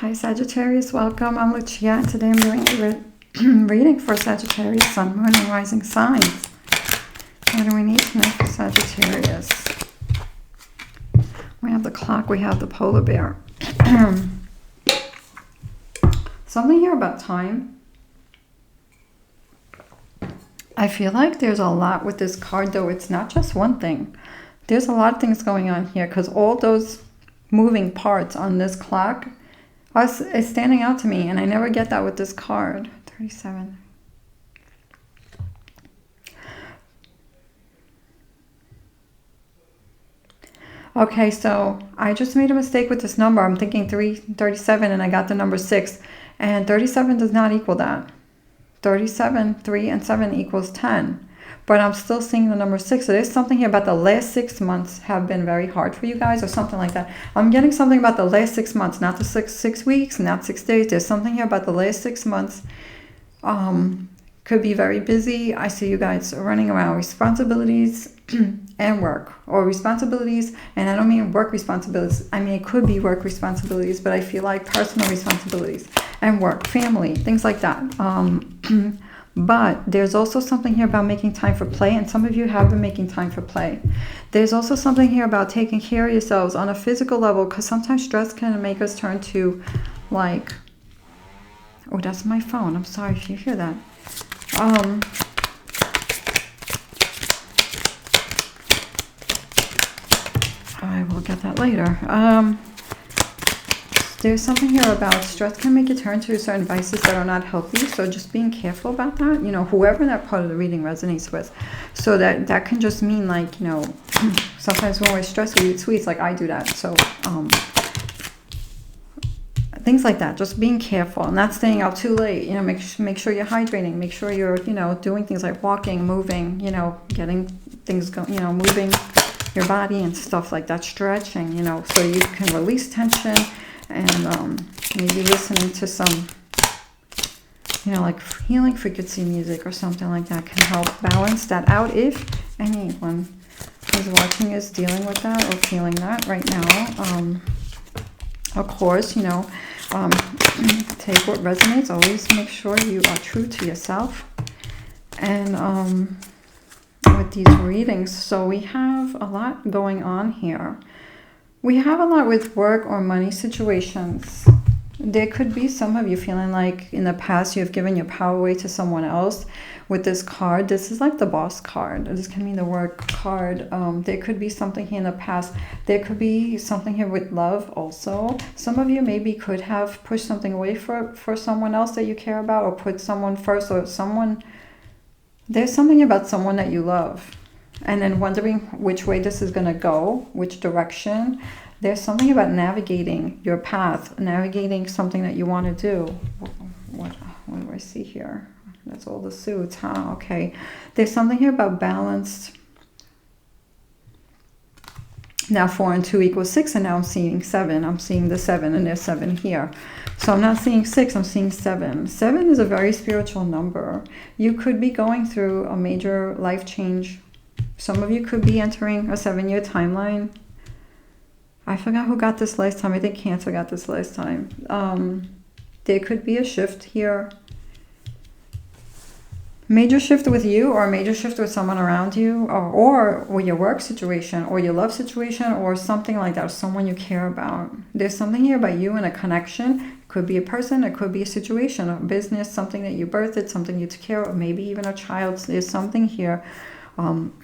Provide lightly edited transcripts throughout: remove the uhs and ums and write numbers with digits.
Hi Sagittarius, welcome. I'm Lucia and today I'm doing a reading for Sagittarius Sun, Moon, and Rising signs. What do we need to know for Sagittarius? We have the clock, we have the polar bear. Something here about time. I feel like there's a lot with this card, though it's not just one thing. There's a lot of things going on here because all those moving parts on this clock is standing out to me, and I never get that with this card. 37. Okay, so I just made a mistake with this number. I'm thinking 37 and I got the number 6, and 37 does not equal that. 37, 3 and 7 equals 10. But I'm still seeing the number 6. So there's something here about the last 6 months have been very hard for you guys, or something like that. I'm getting something about the last 6 months, not the six weeks, not 6 days. There's something here about the last 6 months. Could be very busy. I see you guys running around responsibilities and work, or responsibilities, and I don't mean work responsibilities. I mean, it could be work responsibilities, but I feel like personal responsibilities and work, family, things like that. But there's also something here about making time for play, and some of you have been making time for play. There's also something here about taking care of yourselves on a physical level, because sometimes stress can make us turn to, like, oh, that's my phone. I'm sorry if you hear that. I will get that later. There's something here about stress can make you turn to certain vices that are not healthy. So just being careful about that, you know, whoever that part of the reading resonates with. So that can just mean, like, you know, sometimes when we're stressed, we eat sweets, like I do that. So things like that, just being careful, not staying out too late, you know, make sure you're hydrating, make sure you're, you know, doing things like walking, moving, you know, getting things going, you know, moving your body and stuff like that, stretching, you know, so you can release tension. And maybe listening to some, you know, like healing frequency music or something like that can help balance that out if anyone who's watching is dealing with that or feeling that right now. Of course, you know, take what resonates. Always make sure you are true to yourself. And with these readings, so we have a lot going on here. We have a lot with work or money situations. There could be some of you feeling like in the past you have given your power away to someone else. With this card, this is like the boss card. This can mean the work card. There could be something here in the past. There could be something here with love also. Some of you maybe could have pushed something away for someone else that you care about, or put someone first, or someone. There's something about someone that you love. And then wondering which way this is going to go, which direction. There's something about navigating your path, navigating something that you want to do. What do I see here? That's all the suits, huh? Okay. There's something here about balanced. Now 4 and 2 equals 6, and now I'm seeing 7. I'm seeing the 7, and there's 7 here. So I'm not seeing 6, I'm seeing 7. 7 is a very spiritual number. You could be going through a major life change. Some of you could be entering a 7-year timeline. I forgot who got this last time. I think Cancer got this last time. There could be a shift here. Major shift with you, or a major shift with someone around you, or your work situation, or your love situation, or something like that, or someone you care about. There's something here about you and a connection. It could be a person, it could be a situation, a business, something that you birthed, something you took care of, maybe even a child. There's something here.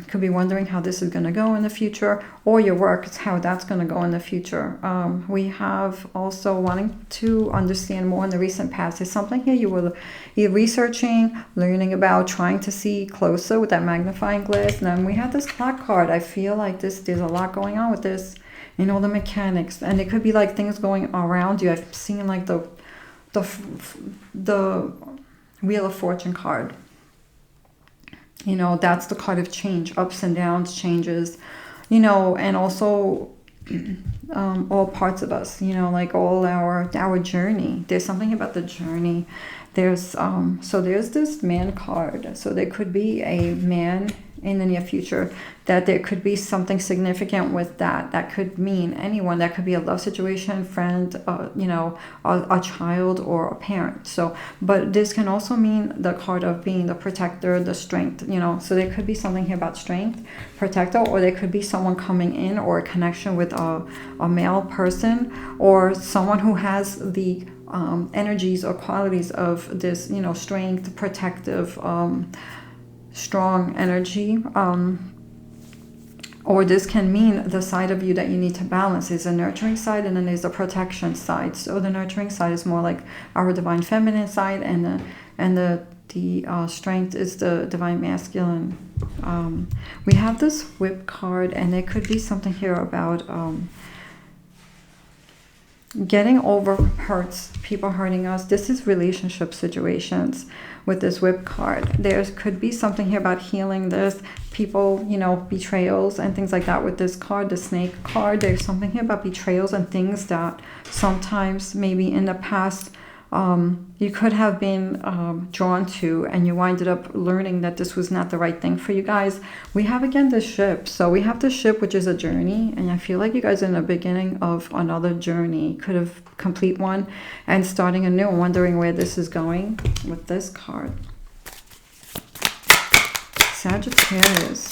Could be wondering how this is going to go in the future, or your work, it's how that's going to go in the future. We have also wanting to understand more in the recent past. There's something here you were either researching, learning about, trying to see closer with that magnifying glass. And then we have this clock card. I feel like there's a lot going on with this, you know, the mechanics, and it could be like things going around you. I've seen like the Wheel of Fortune card. You know, that's the card of change, ups and downs, changes, you know, and also all parts of us, you know, like all our journey. There's something about the journey. There's so there's this man card. So there could be a man in the near future, that there could be something significant with that. That could mean anyone. That could be a love situation, friend, you know, a child or a parent. So, but this can also mean the card of being the protector, the strength, you know. So there could be something here about strength, protector, or there could be someone coming in, or a connection with a male person, or someone who has the energies or qualities of this, you know, strength, protective, strong energy. Or this can mean the side of you that you need to balance is a nurturing side, and then there's a protection side. So the nurturing side is more like our divine feminine side, and the strength is the divine masculine. We have this whip card, and there could be something here about getting over hurts, people hurting us. This is relationship situations with this whip card. There could be something here about healing. There's people, you know, betrayals and things like that with this card, the snake card. There's something here about betrayals and things that sometimes maybe in the past you could have been drawn to, and you winded up learning that this was not the right thing for you guys. We have again the ship. So we have the ship, which is a journey, and I feel like you guys are in the beginning of another journey. Could have complete one and starting a new, wondering where this is going with this card. Sagittarius.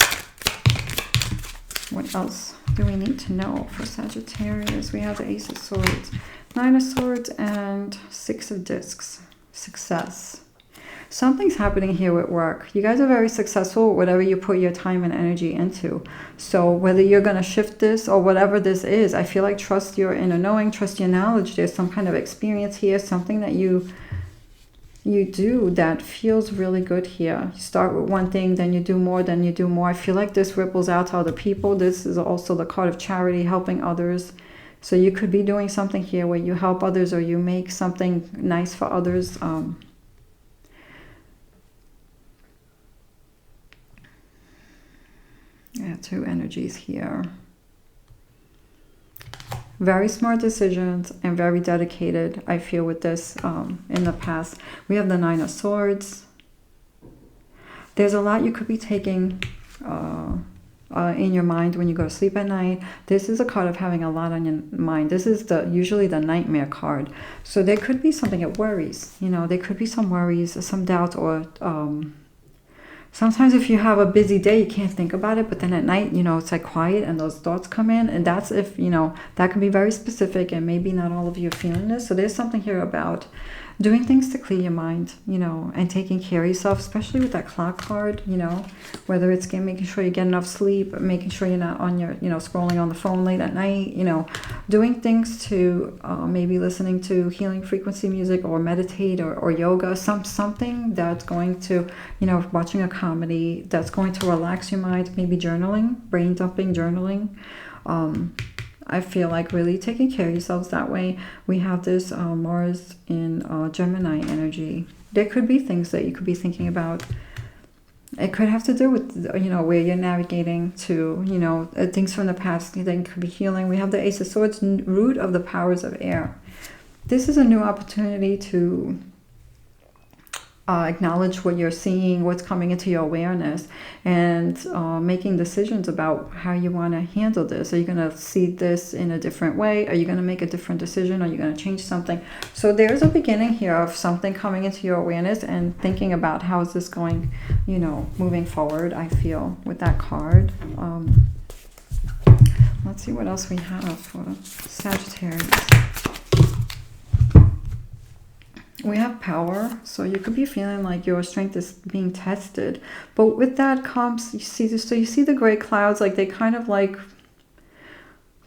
What else do we need to know for Sagittarius? We have the Ace of Swords, Nine of Swords, and Six of Discs. Success. Something's happening here with work. You guys are very successful whatever you put your time and energy into. So whether you're going to shift this or whatever this is, I feel like trust your inner knowing, trust your knowledge. There's some kind of experience here, something that you do that feels really good here. You start with one thing, then you do more, then you do more. I feel like this ripples out to other people. This is also the card of charity, helping others. So you could be doing something here where you help others, or you make something nice for others. Yeah, two energies here. Very smart decisions and very dedicated, I feel, with this in the past. We have the Nine of Swords. There's a lot you could be taking in your mind when you go to sleep at night. This is a card of having a lot on your mind. This is usually the nightmare card. So there could be something that worries. You know, there could be some worries, some doubt, or sometimes if you have a busy day, you can't think about it, but then at night, you know, it's like quiet and those thoughts come in, and that's if, you know, that can be very specific, and maybe not all of you are feeling this. So there's something here about doing things to clear your mind, you know, and taking care of yourself, especially with that clock card, you know, whether it's making sure you get enough sleep, making sure you're not on your, you know, scrolling on the phone late at night, you know, doing things to maybe listening to healing frequency music, or meditate, or yoga, something that's going to, you know, watching a comedy that's going to relax your mind, maybe journaling, brain dumping, journaling. I feel like really taking care of yourselves that way. We have this Mars in Gemini energy. There could be things that you could be thinking about. It could have to do with, you know, where you're navigating to, you know, things from the past. Then could be healing. We have the Ace of Swords, root of the powers of air. This is a new opportunity to acknowledge what you're seeing, what's coming into your awareness, and making decisions about how you want to handle this. Are you going to see this in a different way? Are you going to make a different decision? Are you going to change something? So there's a beginning here of something coming into your awareness, and thinking about how is this going, you know, moving forward, I feel, with that card. Let's see what else we have for Sagittarius. We have power, so you could be feeling like your strength is being tested. But with that comes, you see this, so you see the gray clouds, like they kind of like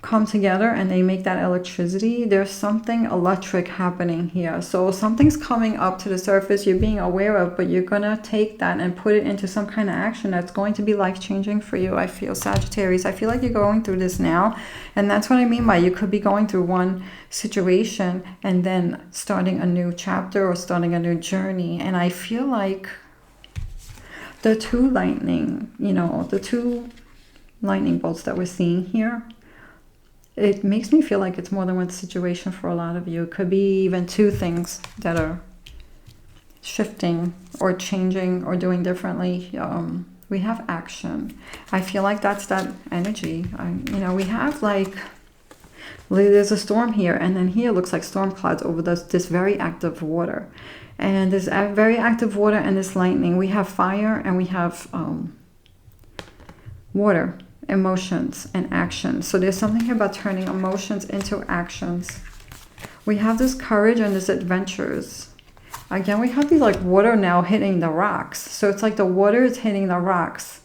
come together and they make that electricity. There's something electric happening here. So something's coming up to the surface you're being aware of, but you're going to take that and put it into some kind of action that's going to be life-changing for you, I feel, Sagittarius. I feel like you're going through this now, and that's what I mean by you could be going through one situation and then starting a new chapter or starting a new journey. And I feel like the two lightning, you know, the two lightning bolts that we're seeing here, it makes me feel like it's more than one situation for a lot of you. It could be even two things that are shifting or changing or doing differently we have action. I feel like that's that energy. You know, we have like, there's a storm here, and then here looks like storm clouds over this very active water. And this very active water and this lightning, we have fire and we have water, emotions and actions. So there's something here about turning emotions into actions. We have this courage and this adventures. Again, we have these like water now hitting the rocks. So it's like the water is hitting the rocks.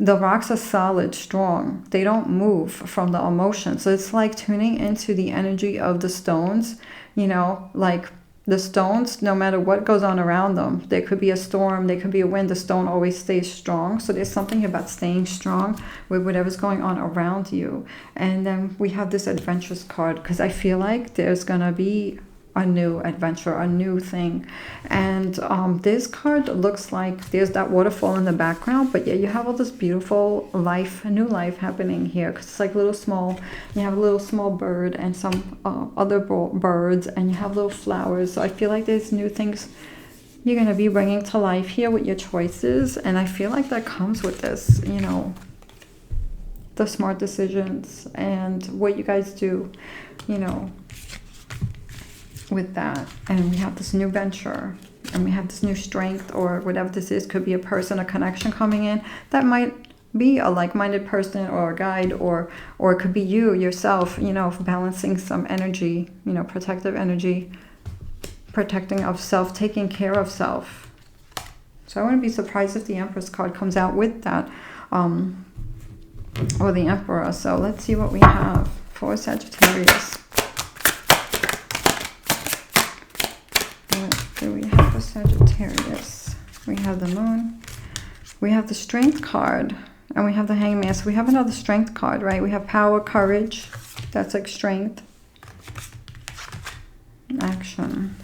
The rocks are solid, strong. They don't move from the emotion. So it's like tuning into the energy of the stones. You know, like the stones, no matter what goes on around them, there could be a storm, there could be a wind, the stone always stays strong. So there's something about staying strong with whatever's going on around you. And then we have this adventurous card, because I feel like there's going to be a new adventure, a new thing. And this card looks like there's that waterfall in the background, but yeah, you have all this beautiful life, a new life happening here, because it's like little small, you have a little small bird and some other birds, and you have little flowers. So I feel like there's new things you're going to be bringing to life here with your choices. And I feel like that comes with this, you know, the smart decisions and what you guys do, you know, with that. And we have this new venture, and we have this new strength, or whatever this is. Could be a person, a connection coming in that might be a like-minded person or a guide, or it could be you yourself, you know, balancing some energy, you know, protective energy, protecting of self, taking care of self. So I wouldn't be surprised if the Empress card comes out with that, or the Emperor. So let's see what we have for Sagittarius. Do we have a Sagittarius? We have the Moon, we have the Strength card, and we have the Hangman. So we have another Strength card, right? We have power, courage, that's like strength, action.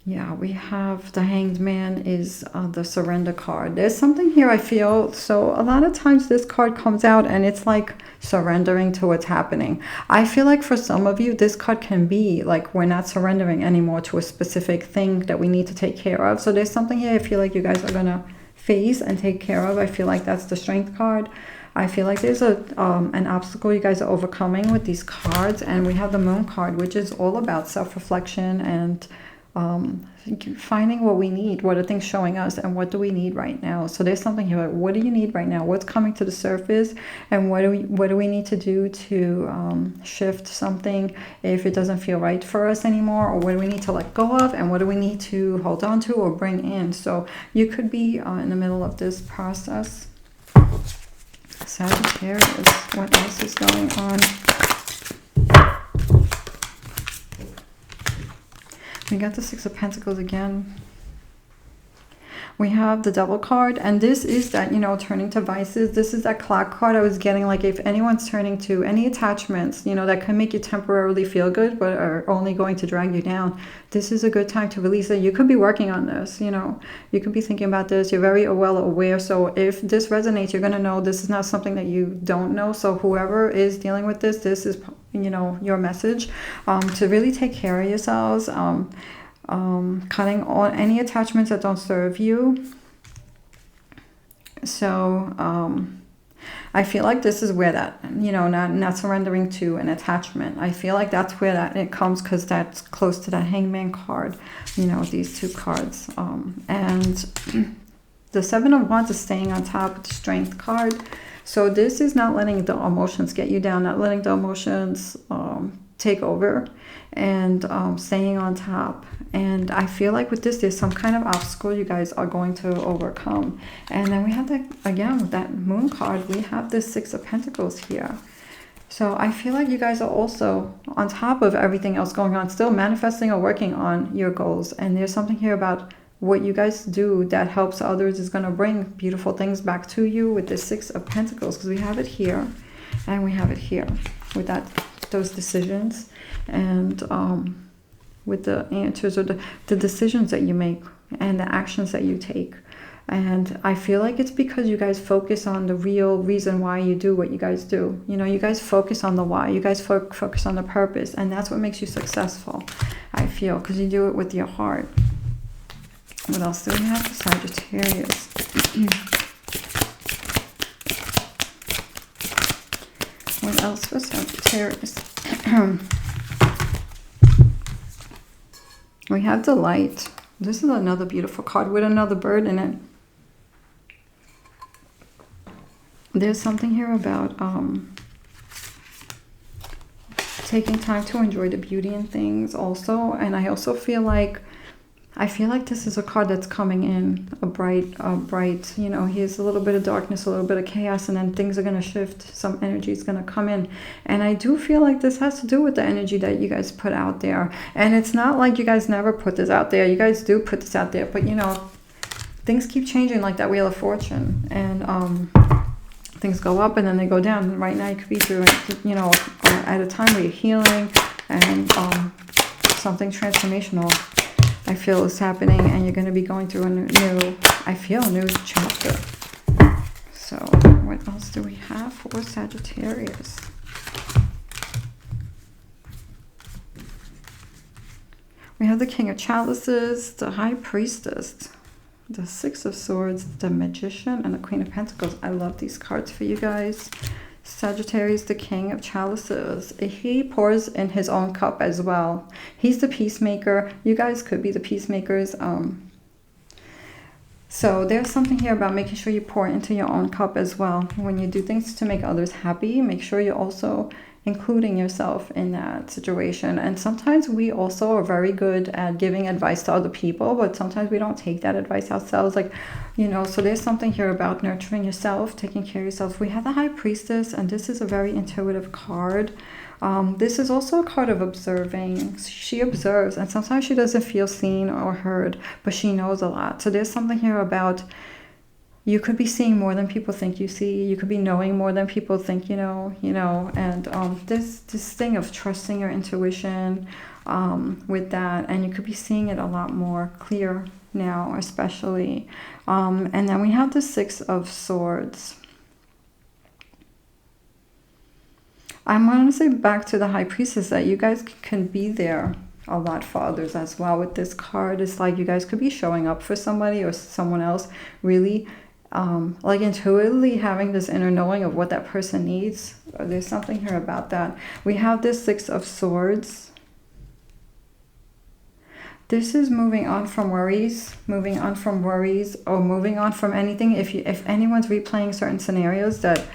Yeah, we have the Hanged Man is the surrender card. There's something here I feel. So a lot of times this card comes out and it's like surrendering to what's happening. I feel like for some of you, this card can be like we're not surrendering anymore to a specific thing that we need to take care of. So there's something here I feel like you guys are going to face and take care of. I feel like that's the Strength card. I feel like there's an obstacle you guys are overcoming with these cards. And we have the Moon card, which is all about self-reflection and finding what we need, what are things showing us, and what do we need right now. So there's something here, what do you need right now, what's coming to the surface, and what do we need to do to shift something if it doesn't feel right for us anymore, or what do we need to let go of, and what do we need to hold on to or bring in. So you could be in the middle of this process. Sagittarius, what else is going on? We got the Six of Pentacles again. We have the Devil card, and this is that, you know, turning to vices. This is that clock card I was getting, like if anyone's turning to any attachments, you know, that can make you temporarily feel good but are only going to drag you down. This is a good time to release it. You could be working on this, you know, you could be thinking about this. You're very well aware. So if this resonates, you're going to know this is not something that you don't know. So whoever is dealing with this is, you know, your message to really take care of yourselves. Cutting on any attachments that don't serve you. So I feel like this is where that, you know, not surrendering to an attachment. I feel like that's where that it comes, because that's close to that Hangman card, you know, these two cards. And the Seven of Wands is staying on top with the Strength card. So this is not letting the emotions get you down, not letting the emotions take over, and staying on top. And I feel like with this, there's some kind of obstacle you guys are going to overcome. And then we have that, again, with that Moon card, we have this Six of Pentacles here. So I feel like you guys are also, on top of everything else going on, still manifesting or working on your goals. And there's something here about what you guys do that helps others is going to bring beautiful things back to you with the Six of Pentacles, because we have it here and we have it here with that, those decisions, and with the answers or the decisions that you make and the actions that you take. And I feel like it's because you guys focus on the real reason why you do what you guys do. You know, you guys focus on the why. You guys focus on the purpose. And that's what makes you successful, I feel, because you do it with your heart. What else do we have for Sagittarius? What else for Sagittarius? We have Delight. This is another beautiful card with another bird in it. There's something here about taking time to enjoy the beauty in things also. And I also feel like this is a card that's coming in a bright, you know, here's a little bit of darkness, a little bit of chaos, and then things are going to shift. Some energy is going to come in. And I do feel like this has to do with the energy that you guys put out there. And it's not like you guys never put this out there. You guys do put this out there. But, you know, things keep changing like that Wheel of Fortune. And things go up and then they go down. And right now you could be through, you know, at a time where you're healing and something transformational, I feel, is happening, and you're going to be going through a new chapter. So what else do we have for Sagittarius? We have the King of Chalices, the High Priestess, the Six of Swords, the Magician, and the Queen of Pentacles. I love these cards for you guys. Sagittarius, the King of Chalices. He pours in his own cup as well. He's the peacemaker. You guys could be the peacemakers. So there's something here about making sure you pour into your own cup as well. When you do things to make others happy, make sure you're also including yourself in that situation. And sometimes we also are very good at giving advice to other people, but sometimes we don't take that advice ourselves. Like, you know, so there's something here about nurturing yourself, taking care of yourself. We have the High Priestess, and this is a very intuitive card. This is also a card of observing. She observes, and sometimes she doesn't feel seen or heard, but she knows a lot. So there's something here about you could be seeing more than people think you see. You could be knowing more than people think you know, and this thing of trusting your intuition with that, and you could be seeing it a lot more clear now, especially. And then we have the Six of Swords. I'm going to say back to the High Priestess that you guys can be there a lot for others as well with this card. It's like you guys could be showing up for somebody or someone else, really like intuitively having this inner knowing of what that person needs. There's something here about that. We have this Six of Swords. This is moving on from worries, or moving on from anything. If anyone's replaying certain scenarios that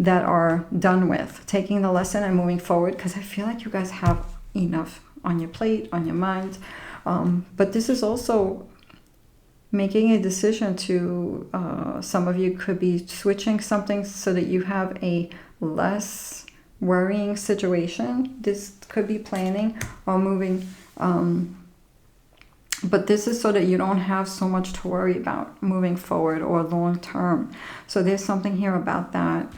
are done with, taking the lesson and moving forward, because I feel like you guys have enough on your plate, on your mind. But this is also making a decision to, some of you could be switching something so that you have a less worrying situation. This could be planning or moving, but this is so that you don't have so much to worry about moving forward or long term. So there's something here about that.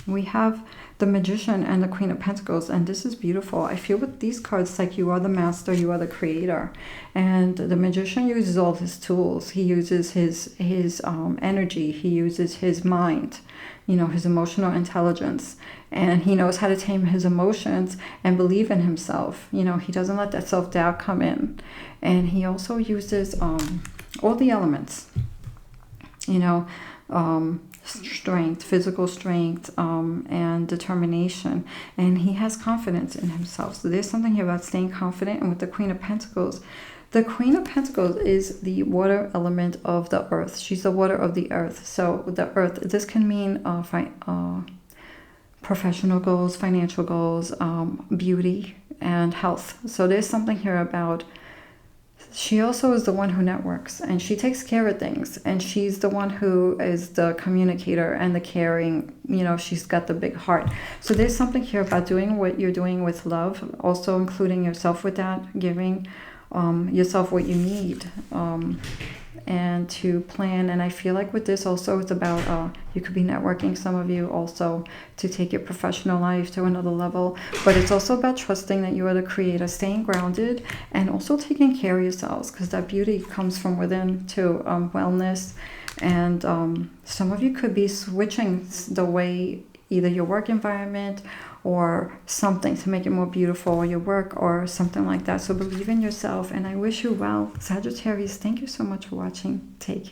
We have the Magician and the Queen of Pentacles, and this is beautiful. I feel with these cards, like you are the master, you are the creator, and the Magician uses all his tools. He uses his energy. He uses his mind, you know, his emotional intelligence, and he knows how to tame his emotions and believe in himself. You know, he doesn't let that self-doubt come in, and he also uses all the elements, you know, strength, physical strength, and determination, and he has confidence in himself. So there's something here about staying confident. And with the Queen of Pentacles, the Queen of Pentacles is the water element of the earth. She's the water of the earth. So the earth, this can mean professional goals, financial goals, beauty, and health. So there's something here about she also is the one who networks, and she takes care of things, and she's the one who is the communicator and the caring, you know, she's got the big heart. So there's something here about doing what you're doing with love, also including yourself with that, giving yourself what you need, and to plan. And I feel like with this also it's about you could be networking, some of you also, to take your professional life to another level, but it's also about trusting that you are the creator, staying grounded, and also taking care of yourselves, because that beauty comes from within to wellness. And some of you could be switching the way either your work environment or something to make it more beautiful, your work or something like that. So believe in yourself, and I wish you well. Sagittarius, thank you so much for watching. Take care.